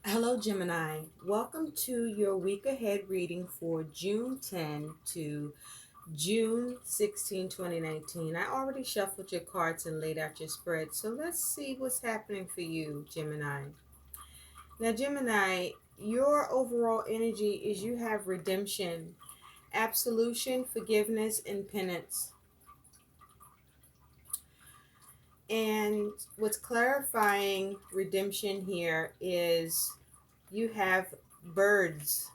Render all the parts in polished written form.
Hello, Gemini. Welcome to your week ahead reading for June 10 to June 16, 2019. I already shuffled your cards and laid out your spread, so let's see what's happening for you, Gemini. Now, Gemini, your overall energy is you have redemption, absolution, forgiveness, and penance. And what's clarifying redemption here is you have birds.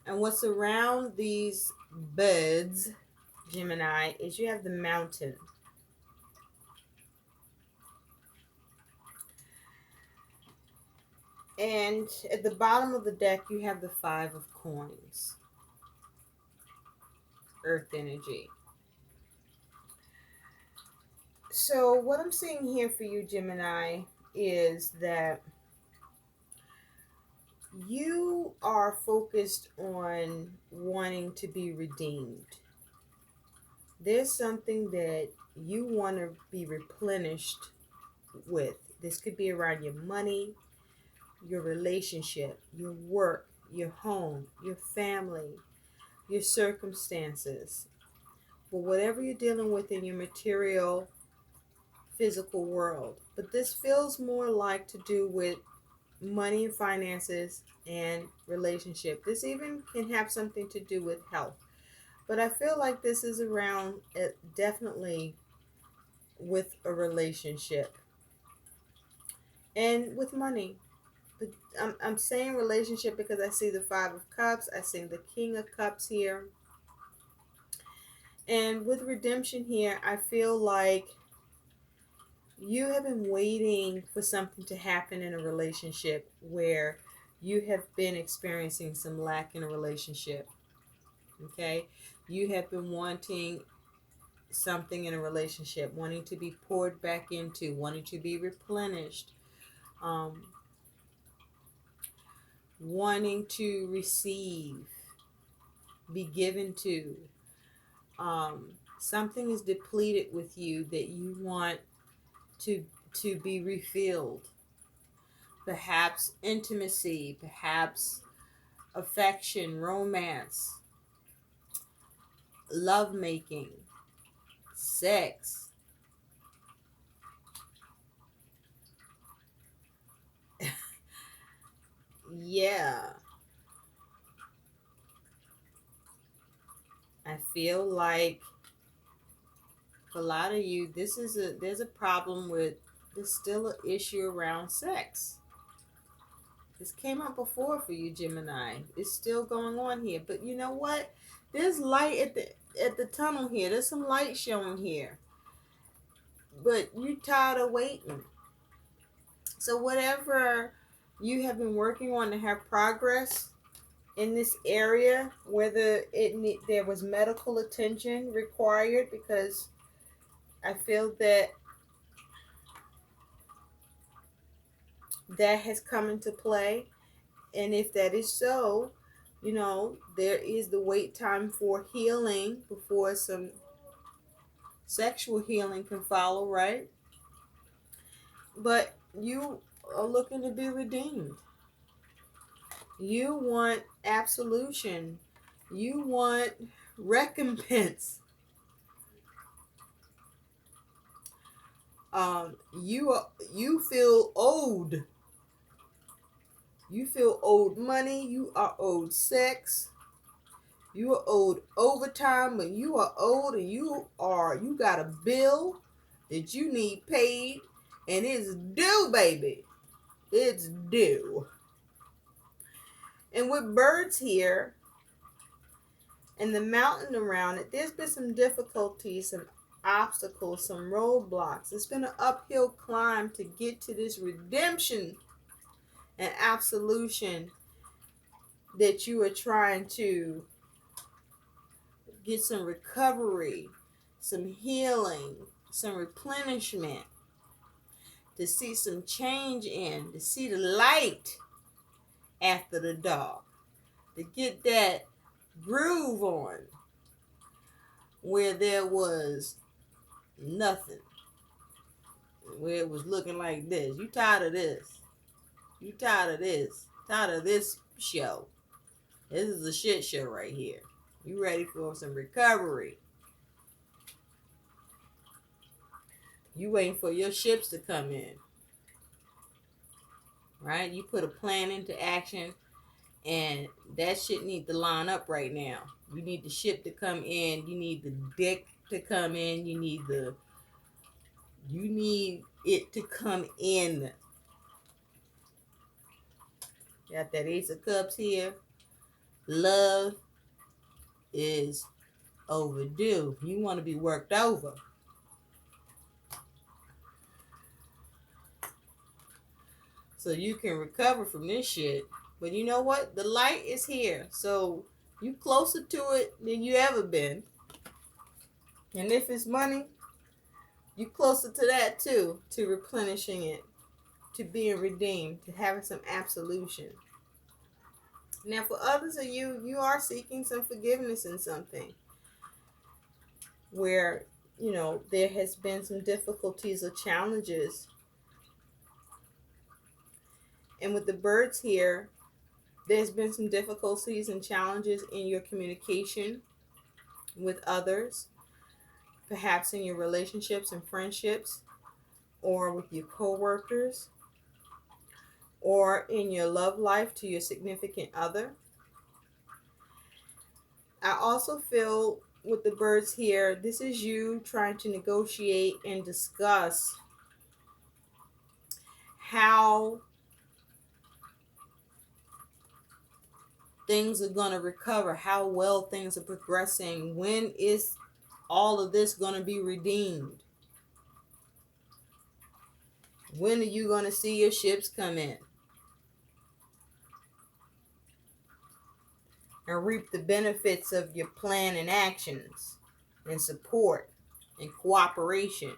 And what's around these birds, Gemini, is you have the mountain. And at the bottom of the deck, you have the Five of Coins, Earth energy. So, what I'm seeing here for you, Gemini, is that you are focused on wanting to be redeemed. There's something that you want to be replenished with. This could be around your money, your relationship, your work, your home, your family, your circumstances. But whatever you're dealing with in your material, physical world. But this feels more like to do with money and finances and relationship. This even can have something to do with health. But I feel like this is around definitely with a relationship and with money. I'm saying relationship because I see the Five of Cups. I see the King of Cups here. And with redemption here, I feel like you have been waiting for something to happen in a relationship where you have been experiencing some lack in a relationship. Okay? You have been wanting something in a relationship, wanting to be poured back into, wanting to be replenished. Um, Wanting to receive, be given to. Something is depleted with you that you want to be refilled. Perhaps intimacy, perhaps affection, romance, love making, sex. Yeah, I feel like for a lot of you, there's a problem with there's still an issue around sex. This came up before for you, Gemini. It's still going on here, but you know what? There's light at the tunnel here. There's some light showing here, but you tired of waiting. So whatever you have been working on to have progress in this area, whether there was medical attention required, because I feel that that has come into play. And if that is so, there is the wait time for healing before some sexual healing can follow, right? But you are looking to be redeemed. You want absolution. You want recompense. You feel owed. You feel owed money. You are owed sex. You are owed overtime, but you are owed, and you got a bill that you need paid, and it's due, baby. It's due. And with birds here and the mountain around it, there's been some difficulties, some obstacles, some roadblocks. It's been an uphill climb to get to this redemption and absolution that you are trying to get some recovery, some healing, some replenishment, to see some change in, to see the light after the dark, to get that groove on where there was nothing, where it was looking like this. You tired of this? You tired of this. Tired of this show. This is a shit show right here. You ready for some recovery. You waiting for your ships to come in. Right? You put a plan into action, and that shit need to line up right now. You need the ship to come in. You need the deck to come in. You need it to come in. Got that Ace of Cups here. Love is overdue. You want to be worked over. So you can recover from this shit. But you know what? The light is here. So you closer to it than you ever been. And if it's money, you closer to that too. To replenishing it. To being redeemed. To having some absolution. Now for others of you, you are seeking some forgiveness in something. Where, there has been some difficulties or challenges. And with the birds here, there's been some difficulties and challenges in your communication with others, perhaps in your relationships and friendships, or with your coworkers, or in your love life to your significant other. I also feel with the birds here, this is you trying to negotiate and discuss how things are going to recover, how well things are progressing. When is all of this going to be redeemed? When are you going to see your ships come in and reap the benefits of your plan and actions and support and cooperation?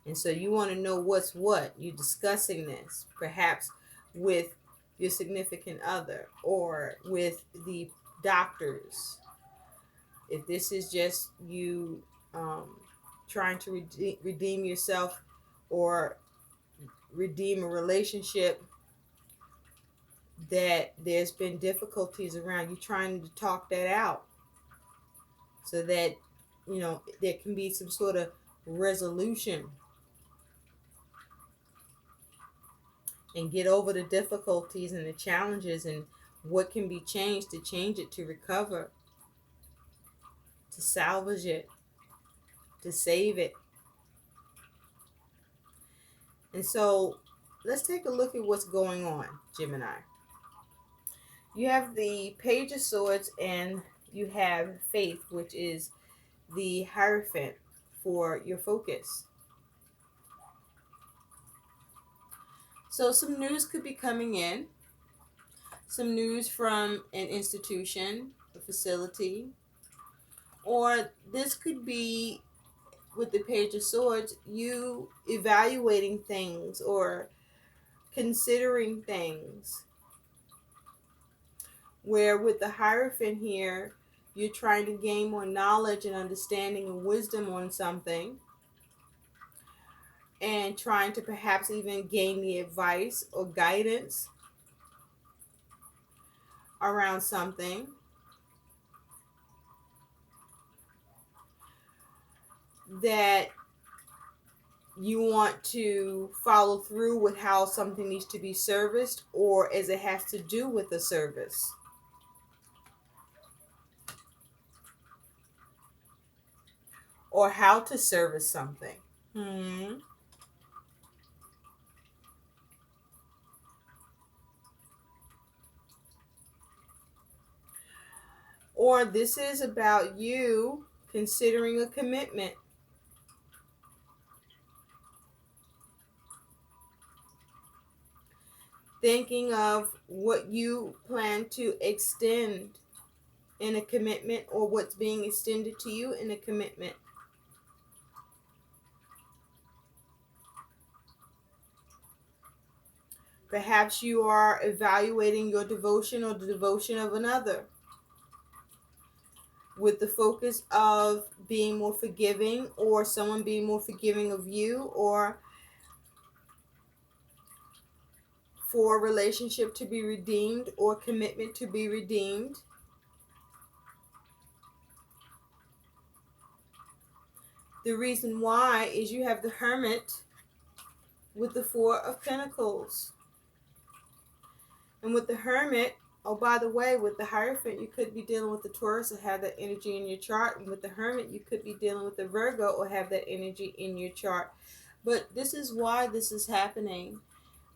And so you want to know what's what. You're discussing this, perhaps with your significant other or with the doctors. If this is just you trying to redeem yourself or redeem a relationship that there's been difficulties around, you trying to talk that out so that there can be some sort of resolution and get over the difficulties and the challenges and what can be changed to change it, to recover, to salvage it, to save it. And so let's take a look at what's going on, Gemini. You have the Page of Swords and you have Faith, which is the Hierophant for your focus. So some news could be coming in. Some news from an institution, a facility. Or this could be, with the Page of Swords, you evaluating things or considering things. Where with the Hierophant here, you're trying to gain more knowledge and understanding and wisdom on something. And trying to perhaps even gain the advice or guidance around something. That you want to follow through with how something needs to be serviced or as it has to do with the service. Or how to service something. Or this is about you considering a commitment. Thinking of what you plan to extend in a commitment or what's being extended to you in a commitment. Perhaps you are evaluating your devotion or the devotion of another with the focus of being more forgiving or someone being more forgiving of you, or for a relationship to be redeemed or commitment to be redeemed. The reason why is you have the Hermit with the Four of Pentacles. And with the Hermit, oh, by the way, with the Hierophant, you could be dealing with the Taurus or have that energy in your chart. And with the Hermit, you could be dealing with the Virgo or have that energy in your chart. But this is why this is happening.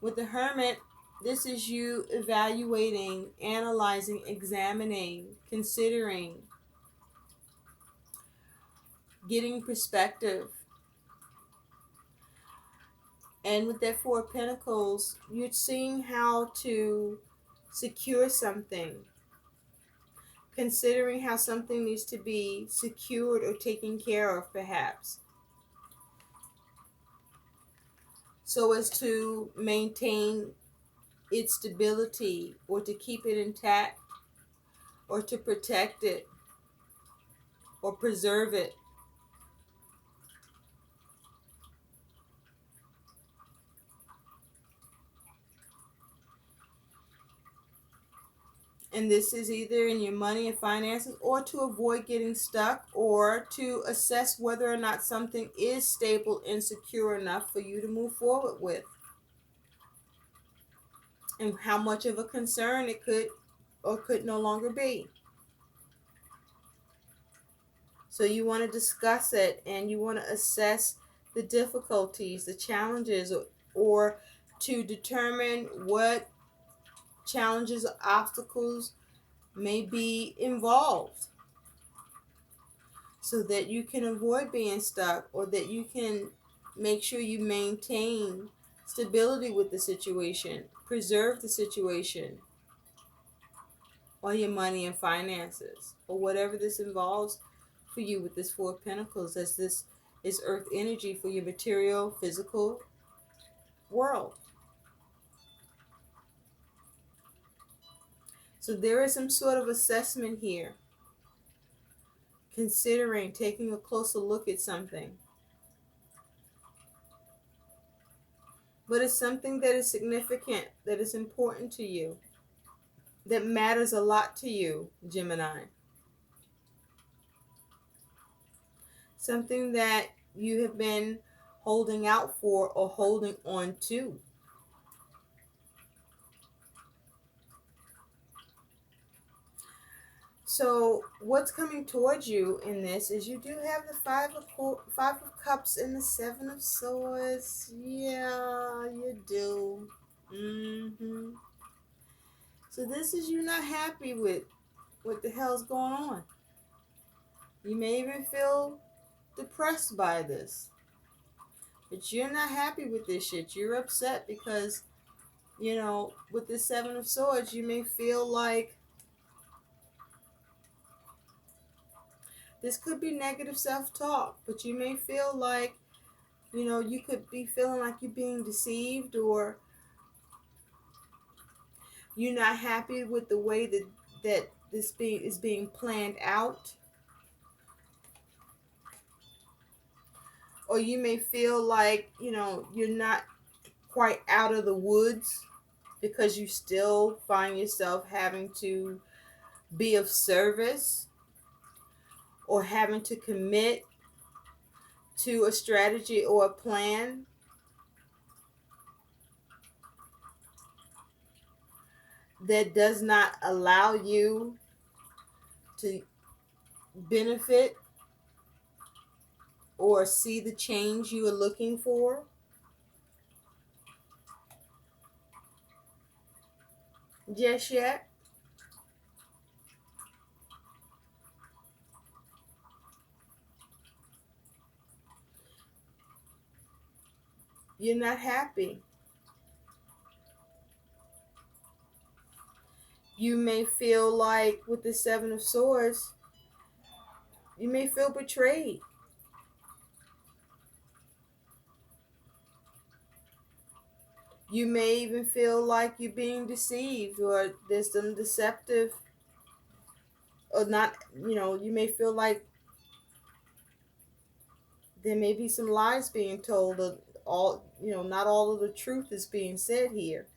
With the Hermit, this is you evaluating, analyzing, examining, considering, getting perspective. And with that Four of Pentacles, you're seeing how to secure something, considering how something needs to be secured or taken care of, perhaps, so as to maintain its stability or to keep it intact or to protect it or preserve it. And this is either in your money and finances, or to avoid getting stuck, or to assess whether or not something is stable and secure enough for you to move forward with, and how much of a concern it could or could no longer be. So you want to discuss it, and you want to assess the difficulties, the challenges, or to determine what challenges or obstacles may be involved, so that you can avoid being stuck, or that you can make sure you maintain stability with the situation, preserve the situation, or your money and finances, or whatever this involves for you with this Four of Pentacles, as this is earth energy for your material, physical world. So there is some sort of assessment here, considering, taking a closer look at something. But it's something that is significant, that is important to you, that matters a lot to you, Gemini. Something that you have been holding out for or holding on to. So what's coming towards you in this is you do have the Five of Cups and the Seven of Swords. Yeah, you do. So this is you not happy with what the hell's going on. You may even feel depressed by this. But you're not happy with this shit. You're upset because, you know, with the Seven of Swords, you may feel like this could be negative self-talk, but you may feel like, you know, you could be feeling like you're being deceived, or you're not happy with the way that this is being planned out. Or you may feel like, you know, you're not quite out of the woods because you still find yourself having to be of service, or having to commit to a strategy or a plan that does not allow you to benefit or see the change you are looking for. Just yet. You're not happy. You may feel like with the Seven of Swords, you may feel betrayed. You may even feel like you're being deceived, or there's some deceptive, or not, you know, you may feel like there may be some lies being told, or all, you know, not all of the truth is being said here.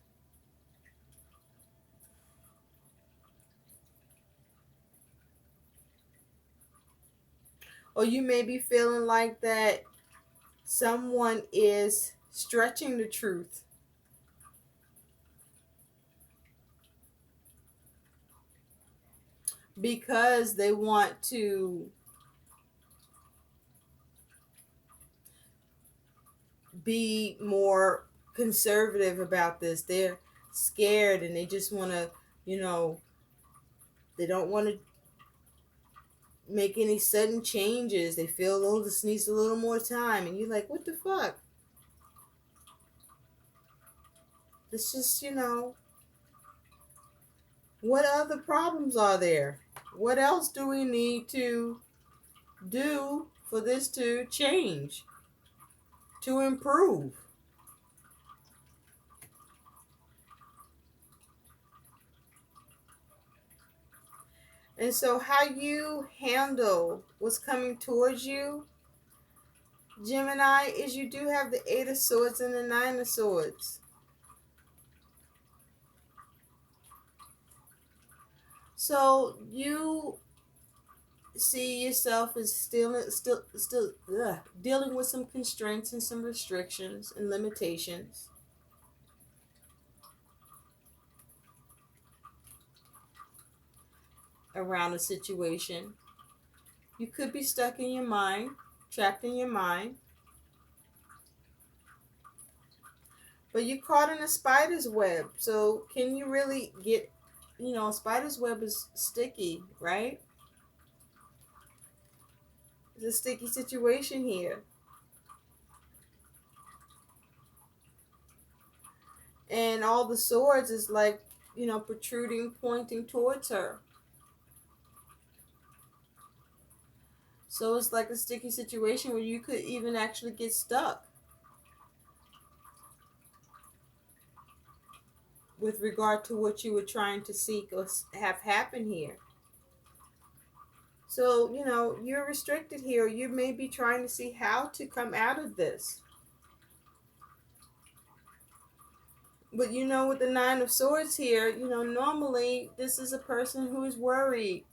Or you may be feeling like that someone is stretching the truth. Because they want to be more conservative about this. They're scared and they just want to, they don't want to make any sudden changes. They feel, oh, this needs a little more time. And you're like, what the fuck? It's just, what other problems are there? What else do we need to do for this to change, to improve? And so how you handle what's coming towards you, Gemini, is you do have the Eight of Swords and the Nine of Swords. So you see yourself as still dealing with some constraints and some restrictions and limitations. Around a situation. You could be stuck in your mind, trapped in your mind. But you're caught in a spider's web. So can you really get, a spider's web is sticky, right? It's a sticky situation here. And all the swords is like, protruding, pointing towards her. So it's like a sticky situation where you could even actually get stuck with regard to what you were trying to seek or have happen here. So, you're restricted here. You may be trying to see how to come out of this. But, with the Nine of Swords here, normally this is a person who is worried.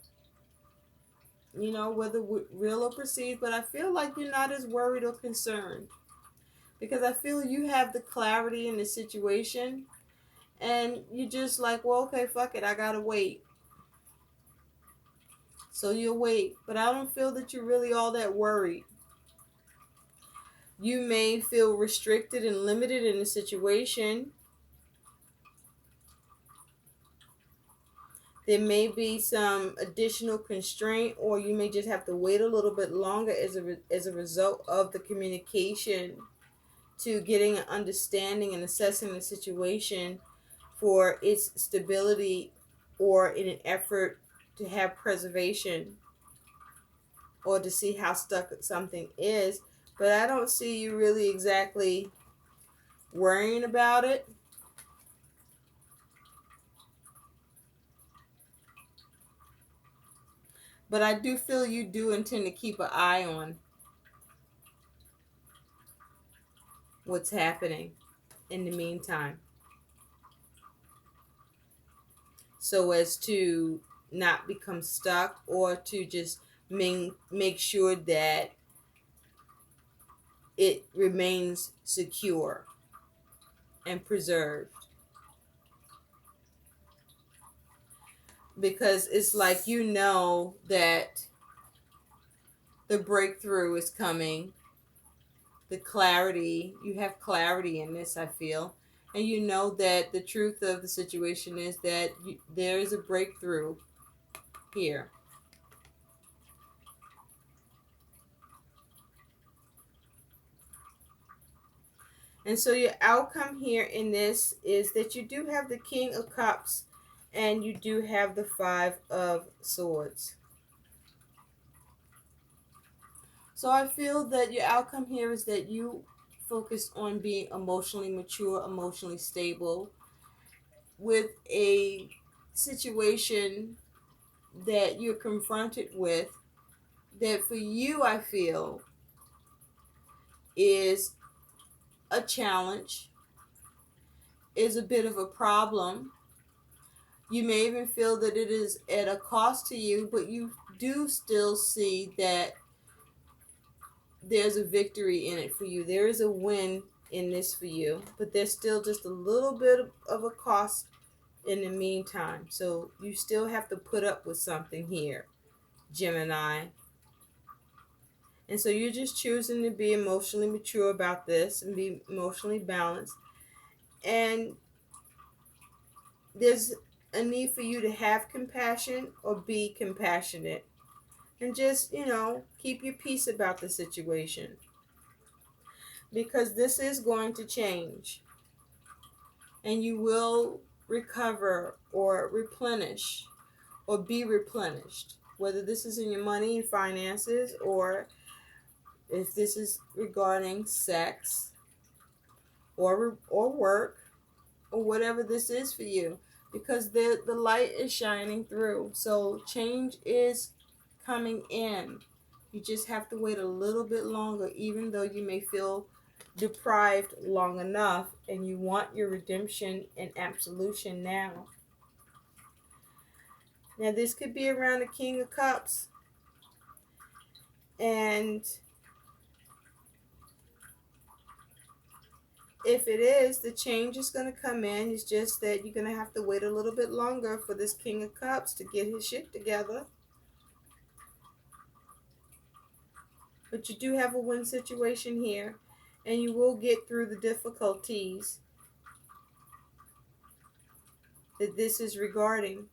Whether real or perceived, but I feel like you're not as worried or concerned. Because I feel you have the clarity in the situation. And you're just like, well, okay, fuck it, I gotta wait. So you'll wait. But I don't feel that you're really all that worried. You may feel restricted and limited in the situation. There may be some additional constraint, or you may just have to wait a little bit longer as a result of the communication to getting an understanding and assessing the situation for its stability, or in an effort to have preservation, or to see how stuck something is. But I don't see you really exactly worrying about it. But I do feel you do intend to keep an eye on what's happening in the meantime, so as to not become stuck, or to just make sure that it remains secure and preserved. Because it's like that the breakthrough is coming. The clarity, you have clarity in this, I feel. And you know that the truth of the situation is that there is a breakthrough here. And so your outcome here in this is that you do have the King of Cups and you do have the Five of Swords. So I feel that your outcome here is that you focus on being emotionally mature, emotionally stable, with a situation that you're confronted with, that for you, I feel, is a challenge, is a bit of a problem. You may even feel that it is at a cost to you, but you do still see that there's a victory in it for you. There is a win in this for you, but there's still just a little bit of a cost in the meantime. So you still have to put up with something here, Gemini. And so you're just choosing to be emotionally mature about this and be emotionally balanced. And there's a need for you to have compassion or be compassionate. And just, keep your peace about the situation. Because this is going to change. And you will recover or replenish or be replenished. Whether this is in your money and finances, or if this is regarding sex or work, or whatever this is for you, because the light is shining through. So change is coming in. You just have to wait a little bit longer, even though you may feel deprived long enough, and you want your redemption and absolution now. Now this could be around the King of Cups, and if it is, the change is going to come in. It's just that you're going to have to wait a little bit longer for this King of Cups to get his shit together. But you do have a win situation here, and you will get through the difficulties that this is regarding.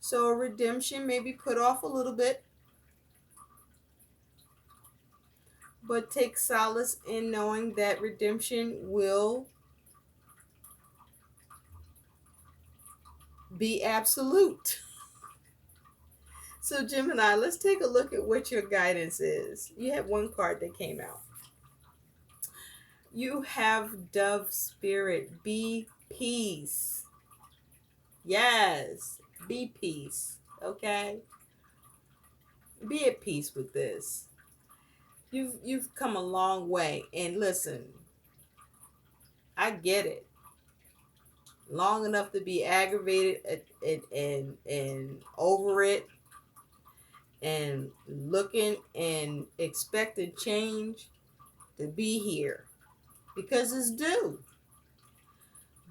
So redemption may be put off a little bit, but take solace in knowing that redemption will be absolute. So Gemini, let's take a look at what your guidance is. You have one card that came out. You have Dove Spirit. Be peace. Yes, be peace. Okay? Be at peace with this. You've come a long way, and listen, I get it. Long enough to be aggravated and over it, and looking and expecting change to be here, because it's due.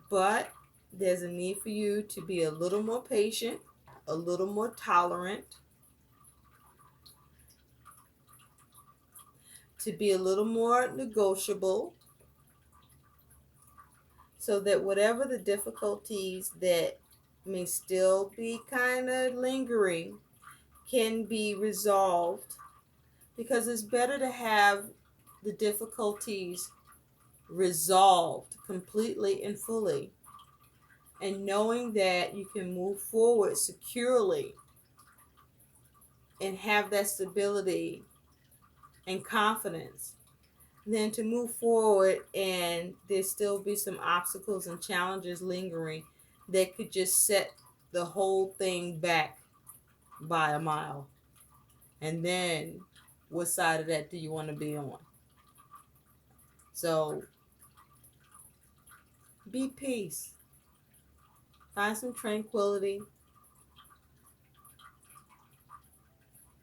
But there's a need for you to be a little more patient, a little more tolerant, to be a little more negotiable, so that whatever the difficulties that may still be kind of lingering can be resolved. Because it's better to have the difficulties resolved completely and fully, and knowing that you can move forward securely and have that stability and confidence, than to move forward and there still be some obstacles and challenges lingering that could just set the whole thing back by a mile. And then what side of that do you want to be on? So be peace. Find some tranquility.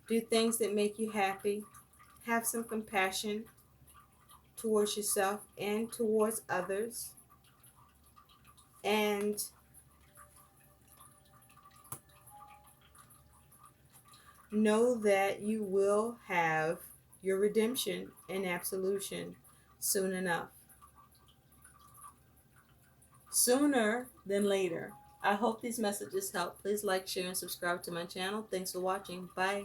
Do things that make you happy. Have some compassion towards yourself and towards others. And know that you will have your redemption and absolution soon enough. Sooner than later. I hope these messages help. Please like, share, and subscribe to my channel. Thanks for watching. Bye.